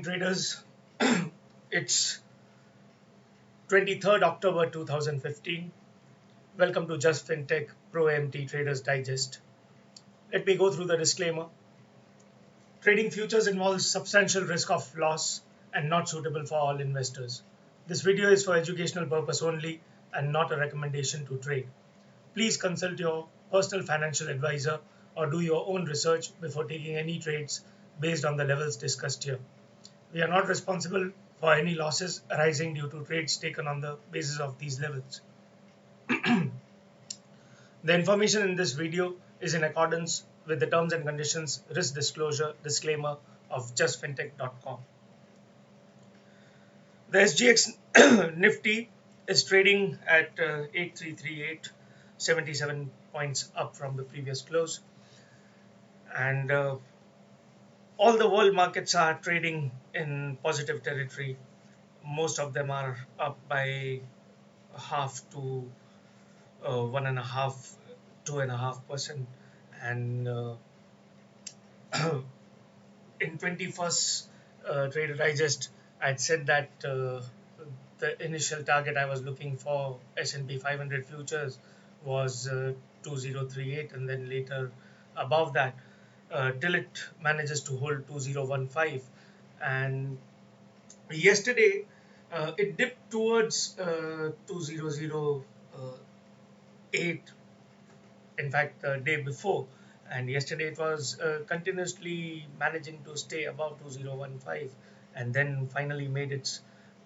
Traders, it's 23rd October 2015. Welcome to Justfintech ProAMT Traders Digest. Let me go through the disclaimer. Trading futures involves substantial risk of loss and not suitable for all investors. This video is for educational purpose only and not a recommendation to trade. Please consult your personal financial advisor or do your own research before taking any trades based on the levels discussed here. We are not responsible for any losses arising due to trades taken on the basis of these levels. The information in this video is in accordance with the terms and conditions risk disclosure disclaimer of justfintech.com. The SGX Nifty is trading at 8338, 77 points up from the previous close. And all the world markets are trading in positive territory. Most of them are up by half to 1.5, 2.5%. And in 21st Trader Digest, I'd said that the initial target I was looking for S&P 500 futures was 2038, and then later above that, till it manages to hold 2015. And yesterday, it dipped towards 2008, in fact, the day before. And yesterday it was continuously managing to stay above 2015 and then finally made its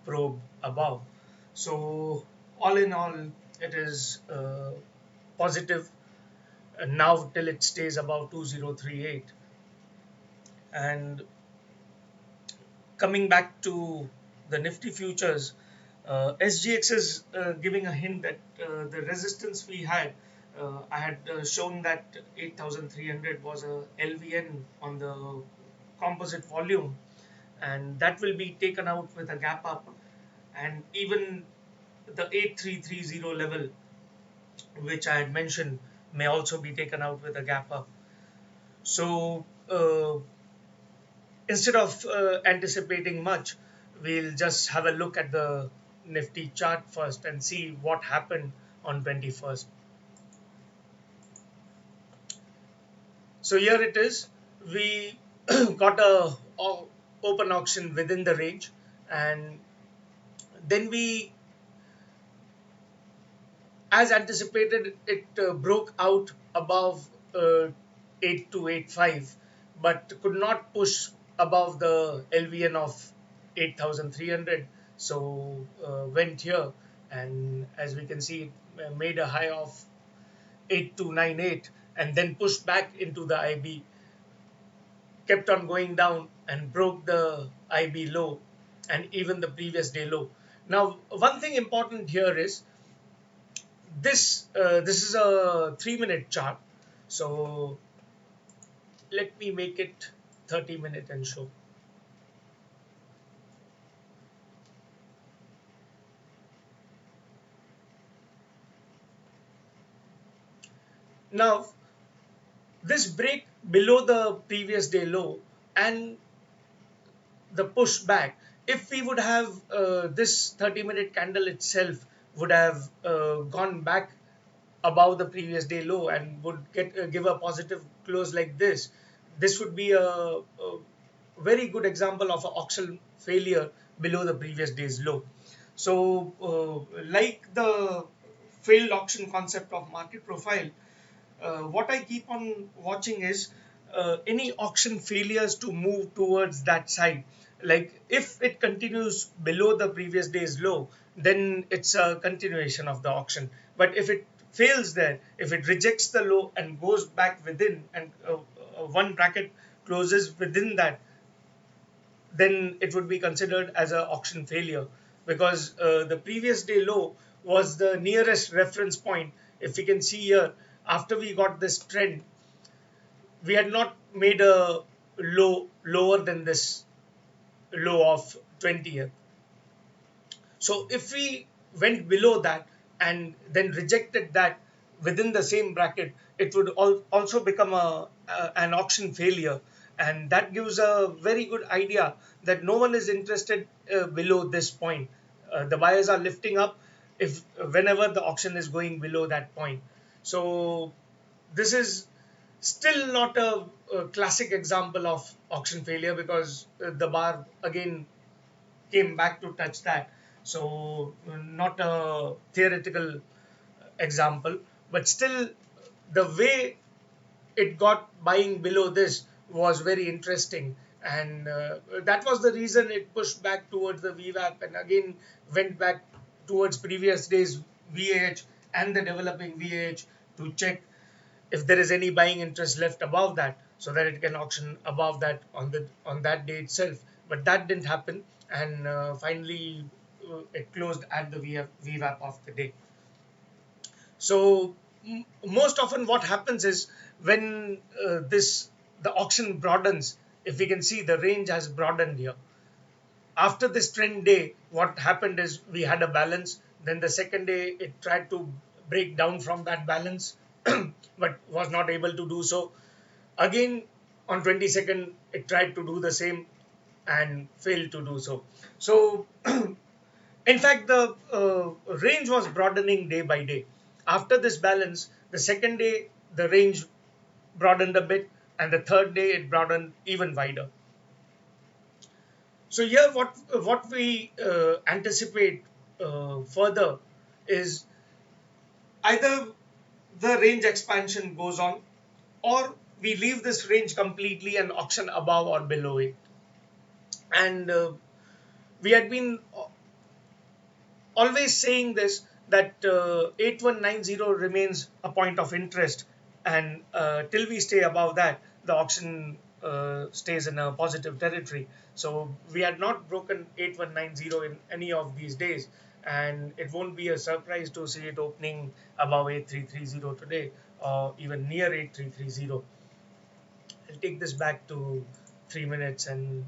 probe above. So, all in all, it is positive now till it stays above 2038. And coming back to the Nifty futures, SGX is giving a hint that the resistance we had, I had shown that 8,300 was a LVN on the composite volume, and that will be taken out with a gap up, and even the 8330 level, which I had mentioned, may also be taken out with a gap up. So instead of anticipating much, we'll just have a look at the Nifty chart first and see what happened on 21st. So here it is. We got a open auction within the range, and then we, as anticipated, it broke out above 8285, but could not push above the LVN of 8300. So went here, and as we can see, it made a high of 8298 and then pushed back into the IB, kept on going down and broke the IB low and even the previous day low. Now, one thing important here is this is a 3-minute chart, so let me make it 30-minute and show. Now, this break below the previous day low and the push back, if we would have this 30-minute candle itself would have gone back above the previous day low and would give a positive close like this would be a very good example of an auction failure below the previous day's low. So like the failed auction concept of market profile, what I keep on watching is any auction failures to move towards that side. Like if it continues below the previous day's low, then it's a continuation of the auction. But if it fails there, if it rejects the low and goes back within, and one bracket closes within that, then it would be considered as an auction failure, because the previous day low was the nearest reference point. If we can see here, after we got this trend, we had not made a low lower than this low of 20th. So if we went below that and then rejected that within the same bracket, it would also become an auction failure. and that gives a very good idea that no one is interested below this point. The buyers are lifting up if whenever the auction is going below that point. So this is still not a classic example of auction failure, because the bar again came back to touch that. So not a theoretical example, but still the way it got buying below this was very interesting, and that was the reason it pushed back towards the VWAP and again went back towards previous days VAH and the developing VAH to check if there is any buying interest left above that, so that it can auction above that on that day itself. But that didn't happen, and finally it closed at the VWAP of the day. So most often what happens is when this the auction broadens, if we can see the range has broadened here. After this trend day, what happened is we had a balance. Then the second day it tried to break down from that balance, but was not able to do so. Again on 22nd it tried to do the same and failed to do so. So in fact, the range was broadening day by day. After this balance, the second day the range broadened a bit, and the third day it broadened even wider. So here, what we anticipate further is either the range expansion goes on, or we leave this range completely and auction above or below it. And we had been always saying this, that 8190 remains a point of interest, and till we stay above that the auction stays in a positive territory. So we had not broken 8190 in any of these days, and it won't be a surprise to see it opening above 8330 today, or even near 8330. I'll take this back to 3 minutes, and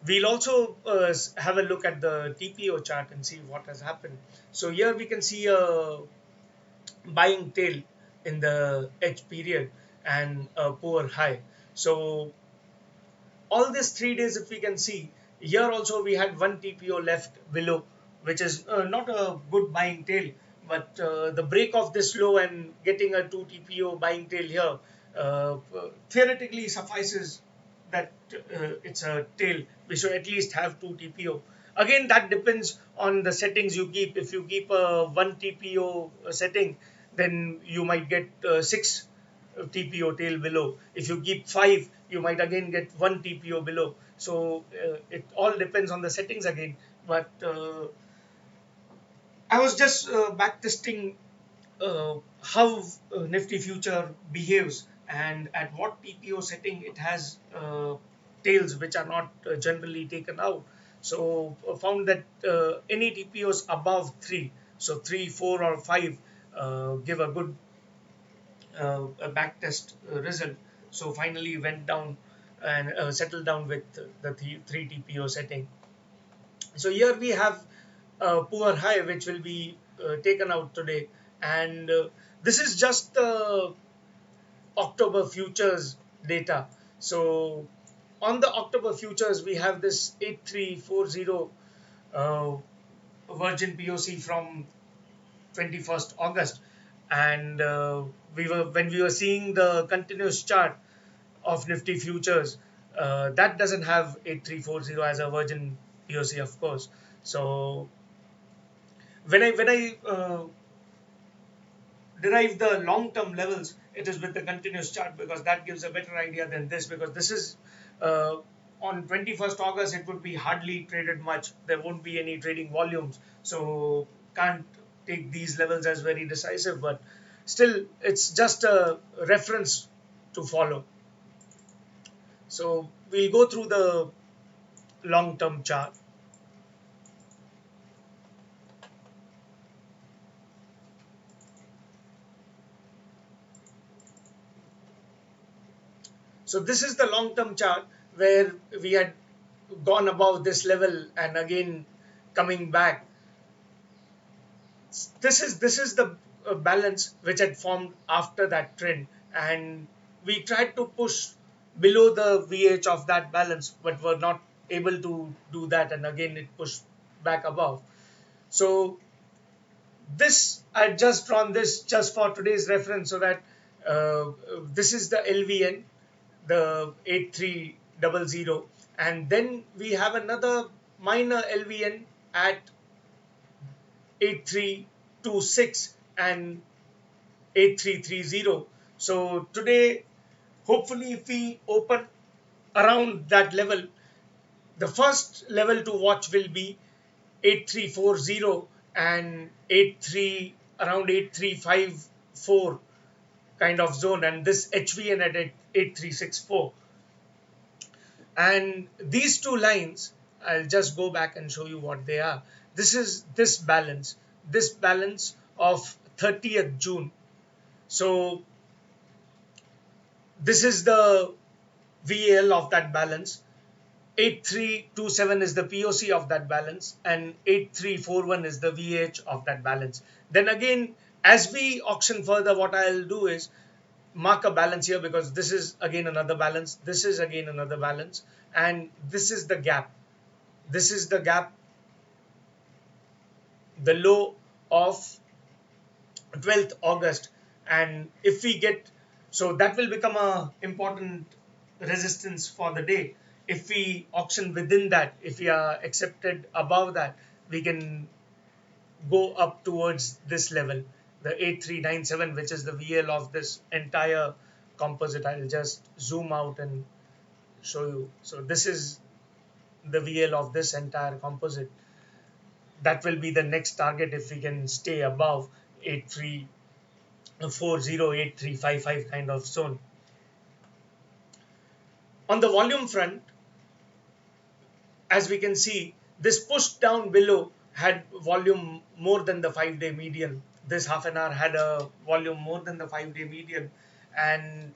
we'll also have a look at the TPO chart and see what has happened. So here we can see a buying tail in the edge period and a poor high. So all these 3 days, if we can see, here also we had one TPO left below, which is not a good buying tail, but the break of this low and getting a 2 TPO buying tail here theoretically suffices that it's a tail. We should at least have 2 TPO. Again, that depends on the settings you keep. If you keep a 1 TPO setting, then you might get 6 TPO tail below. If you keep 5, you might again get 1 TPO below. So it all depends on the settings again. But I was just backtesting how Nifty future behaves and at what TPO setting it has tails which are not generally taken out. So found that any TPOs above 3, so 3, 4 or 5 give a good a backtest result. So finally went down and settled down with the 3 TPO setting. So here we have a poor high which will be taken out today, and this is just the October futures data. So on the October futures we have this 8340 uh, Virgin POC from 21st August, and we were when we were seeing the continuous chart of Nifty futures, that doesn't have 8340 as a Virgin POC, of course. So when I derive the long-term levels, it is with the continuous chart, because that gives a better idea than this, because this is uh, on 21st August it would be hardly traded much. There won't be any trading volumes, so can't take these levels as very decisive, but still it's just a reference to follow. So we'll go through the long-term chart. So this is the long-term chart where we had gone above this level and again coming back. This is the balance which had formed after that trend, and we tried to push below the VH of that balance, but were not able to do that, and again it pushed back above. So this I just drawn this just for today's reference, so that this is the LVN, the 8300, and then we have another minor LVN at 8326 and 8330. So today, hopefully, if we open around that level, the first level to watch will be 8340 and 83, around 8354 kind of zone, and this HVN at 8364. And these two lines, I'll just go back and show you what they are. This is this balance of 30th June. So this is the VAL of that balance. 8327 is the POC of that balance, and 8341 is the VH of that balance. Then again, as we auction further, what I'll do is mark a balance here, because this is again another balance, this is again another balance, and this is the gap. This is the gap, the low of 12th August. And if we get, so that will become a important resistance for the day. If we auction within that, if we are accepted above that, we can go up towards this level, the 8397, which is the VL of this entire composite. I'll just zoom out and show you. So this is the VL of this entire composite. That will be the next target if we can stay above 8340, 8355 kind of zone. On the volume front, as we can see, this push down below had volume more than the 5-day median. This half an hour had a volume more than the 5-day median. And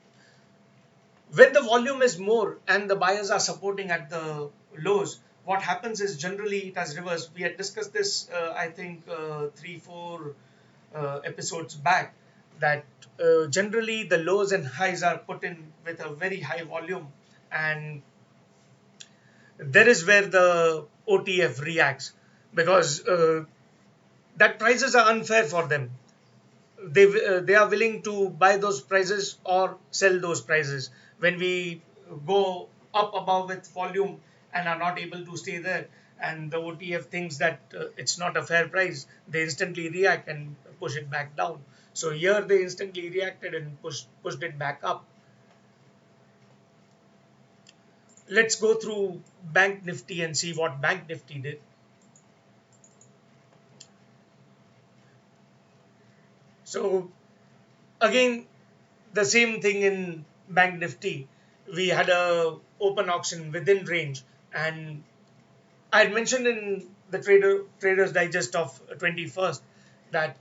when the volume is more and the buyers are supporting at the lows, what happens is generally it has reversed. We had discussed this, I think, 3-4 episodes back, that generally the lows and highs are put in with a very high volume, and there is where the OTF reacts, because that prices are unfair for them. They are willing to buy those prices or sell those prices. When we go up above with volume and are not able to stay there, and the OTF thinks that it's not a fair price, they instantly react and push it back down. So here they instantly reacted and pushed it back up. Let's go through Banknifty and see what Banknifty did. So again, the same thing in Banknifty. We had a open auction within range, and I had mentioned in the Traders Digest of 21st that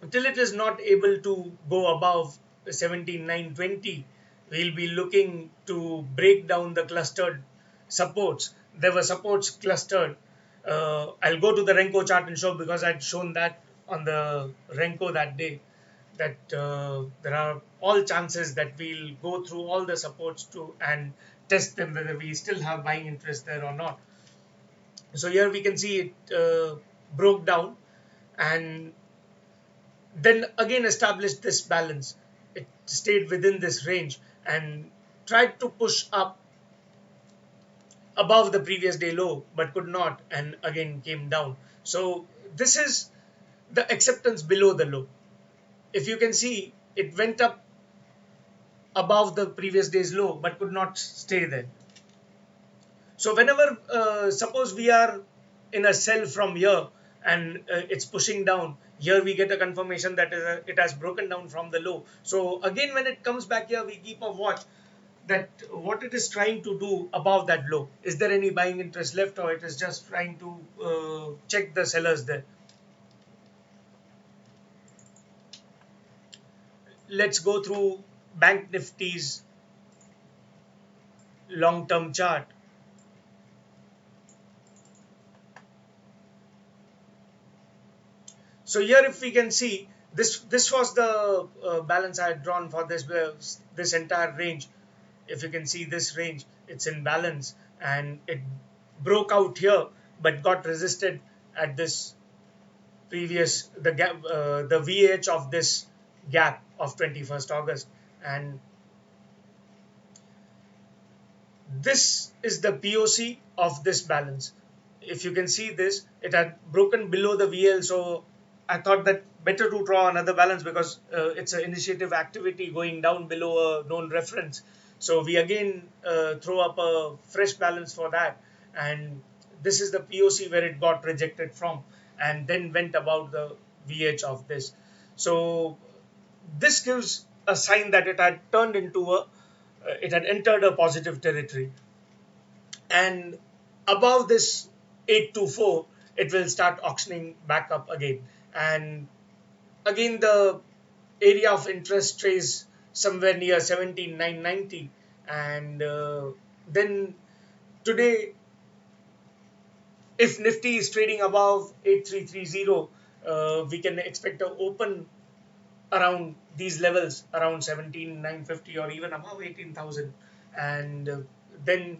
until it is not able to go above 17,920, we'll be looking to break down the clustered supports. There were supports clustered. I'll go to the Renko chart and show, because I'd shown that on the Renko that day, that there are all chances that we'll go through all the supports to and test them, whether we still have buying interest there or not. So here we can see it broke down and then again established this balance. It stayed within this range and tried to push up above the previous day low, but could not, and again came down. So this is the acceptance below the low. If you can see, it went up above the previous day's low, but could not stay there. So whenever, suppose we are in a sell from here and it's pushing down, here we get a confirmation that it has broken down from the low. So again, when it comes back here, we keep a watch that what it is trying to do above that low. Is there any buying interest left, or it is just trying to check the sellers there? Let's go through Banknifty's long-term chart. So here, if we can see, This was the balance I had drawn for this entire range. If you can see this range, it's in balance, and it broke out here but got resisted at this previous the gap, the VH of this gap of 21st August. And this is the POC of this balance. If you can see this, it had broken below the VL, so I thought that better to draw another balance because it's an initiative activity going down below a known reference. So we again throw up a fresh balance for that, and this is the POC where it got rejected from, and then went about the VH of this. So this gives a sign that it had turned into a it had entered a positive territory, and above this 824 it will start auctioning back up again. And again the area of interest trays somewhere near 17990, and then today if Nifty is trading above 8330, we can expect to open around these levels, around 17950 or even above 18,000, and then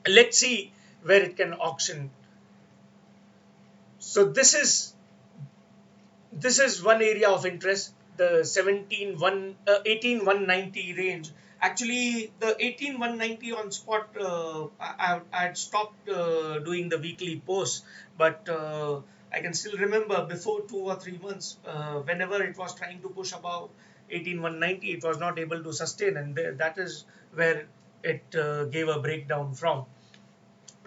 let's see where it can auction. So this is one area of interest, the 18190 range. Actually the 18190 on spot, I had stopped doing the weekly posts, but I can still remember before 2 or 3 months, whenever it was trying to push above 18190, it was not able to sustain, and that is where it gave a breakdown from.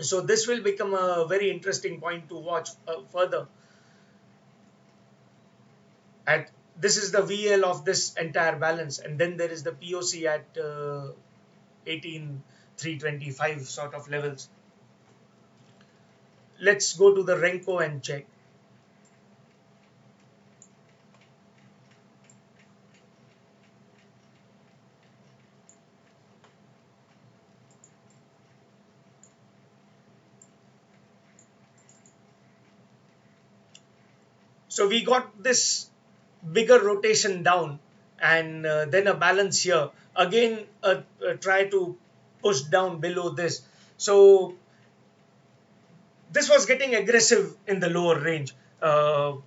So this will become a very interesting point to watch further. At this is the VL of this entire balance, and then there is the POC at 18325 sort of levels. Let's go to the Renko and check. So we got this bigger rotation down, and then a balance here again, try to push down below this. So this was getting aggressive in the lower range, though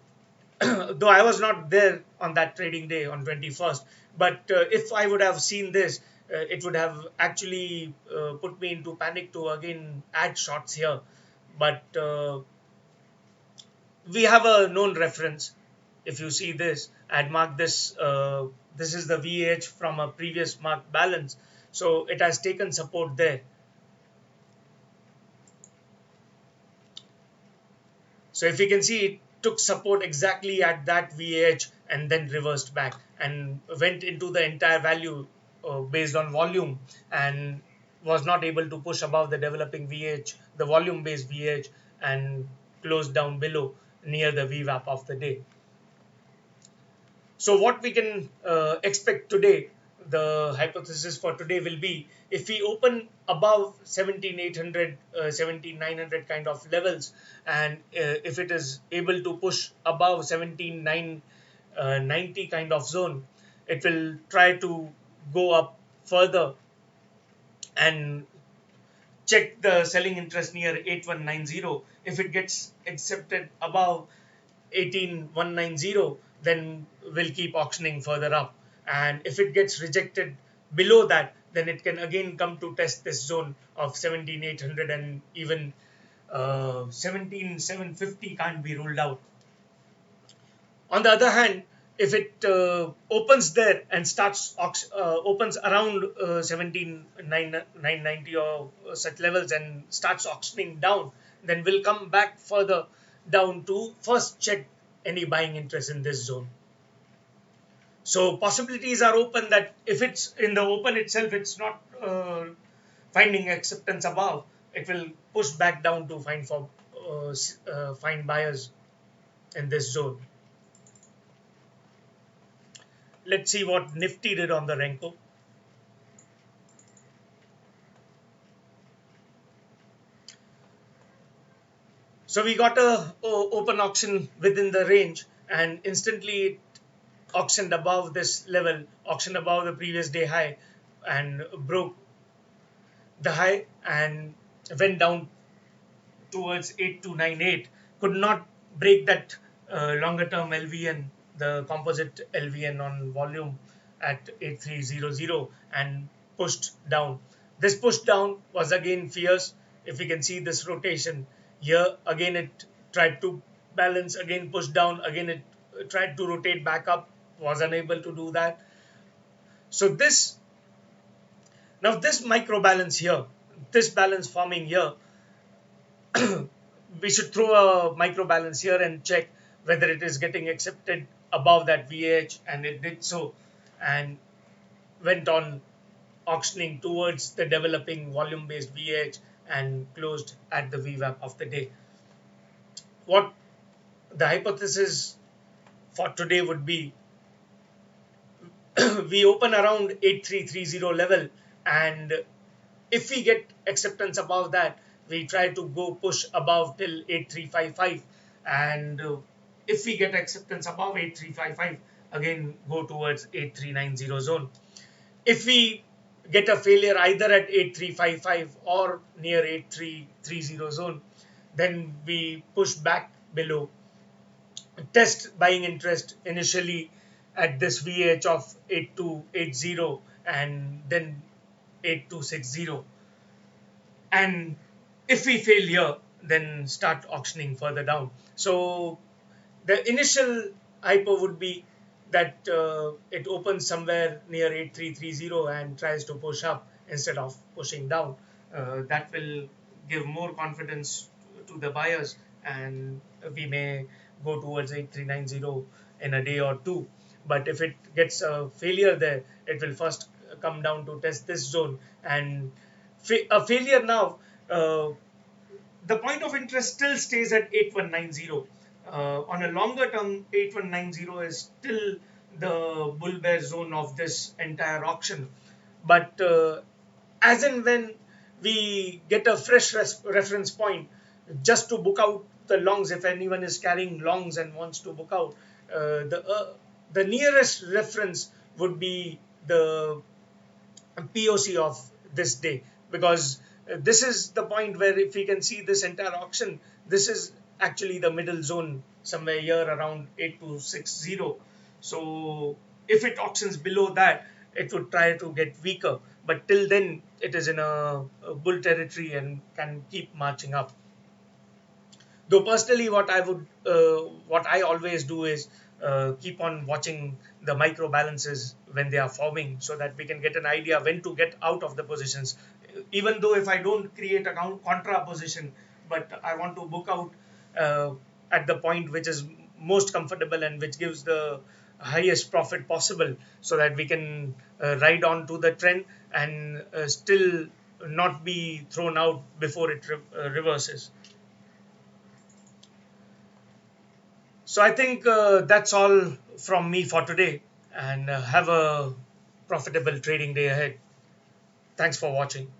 I was not there on that trading day on 21st. But if I would have seen this, it would have actually put me into panic to again add shots here. But we have a known reference. If you see this, I'd marked this. This is the VH from a previous marked balance. So it has taken support there. So if you can see, it took support exactly at that VH and then reversed back and went into the entire value based on volume, and was not able to push above the developing VH, the volume based VH, and closed down below near the VWAP of the day. So what we can expect today, the hypothesis for today will be, if we open above 17800, 17900 kind of levels, and if it is able to push above 17990 kind of zone, it will try to go up further and check the selling interest near 8190. If it gets accepted above 18190, then we'll keep auctioning further up. And if it gets rejected below that, then it can again come to test this zone of 17800, and even 17750 can't be ruled out. On the other hand, if it opens there and opens around 17990 or such levels and starts auctioning down, then we'll come back further down to first check any buying interest in this zone. So possibilities are open that if it's in the open itself, it's not finding acceptance above, it will push back down to find buyers in this zone. Let's see what Nifty did on the Renko. So we got a open auction within the range, and instantly auctioned above this level, auctioned above the previous day high, and broke the high and went down towards 8298, could not break that longer term LVN, the composite LVN on volume at 8300, and pushed down. This push down was again fierce. If we can see this rotation here, again it tried to balance, again pushed down, again it tried to rotate back up, was unable to do that. So this micro balance here, this balance forming here, we should throw a micro balance here and check whether it is getting accepted above that VH, and it did so, and went on auctioning towards the developing volume based VH and closed at the VWAP of the day. What the hypothesis for today would be, we open around 8330 level, and if we get acceptance above that, we try to go push above till 8355, and if we get acceptance above 8355, again go towards 8390 zone. If we get a failure either at 8355 or near 8330 zone, then we push back below, test buying interest initially at this VH of 8280 and then 8260, and if we fail here, then start auctioning further down. So the initial hypo would be that it opens somewhere near 8330 and tries to push up instead of pushing down. That will give more confidence to the buyers, and we may go towards 8390 in a day or two. But if it gets a failure there, it will first come down to test this zone, and a failure now, the point of interest still stays at 8190. On a longer term, 8190 is still the bull bear zone of this entire auction. But as and when we get a fresh reference point, just to book out the longs, if anyone is carrying longs and wants to book out, the nearest reference would be the POC of this day, because this is the point where, if we can see this entire auction, this is actually the middle zone somewhere here around 8260. So if it auctions below that, it would try to get weaker, but till then it is in a bull territory and can keep marching up. Though personally, what I always do is keep on watching the micro balances when they are forming, so that we can get an idea when to get out of the positions. Even though if I don't create a contra position, but I want to book out at the point which is most comfortable and which gives the highest profit possible, so that we can ride on to the trend and still not be thrown out before it reverses. So I think that's all from me for today, and have a profitable trading day ahead. Thanks for watching.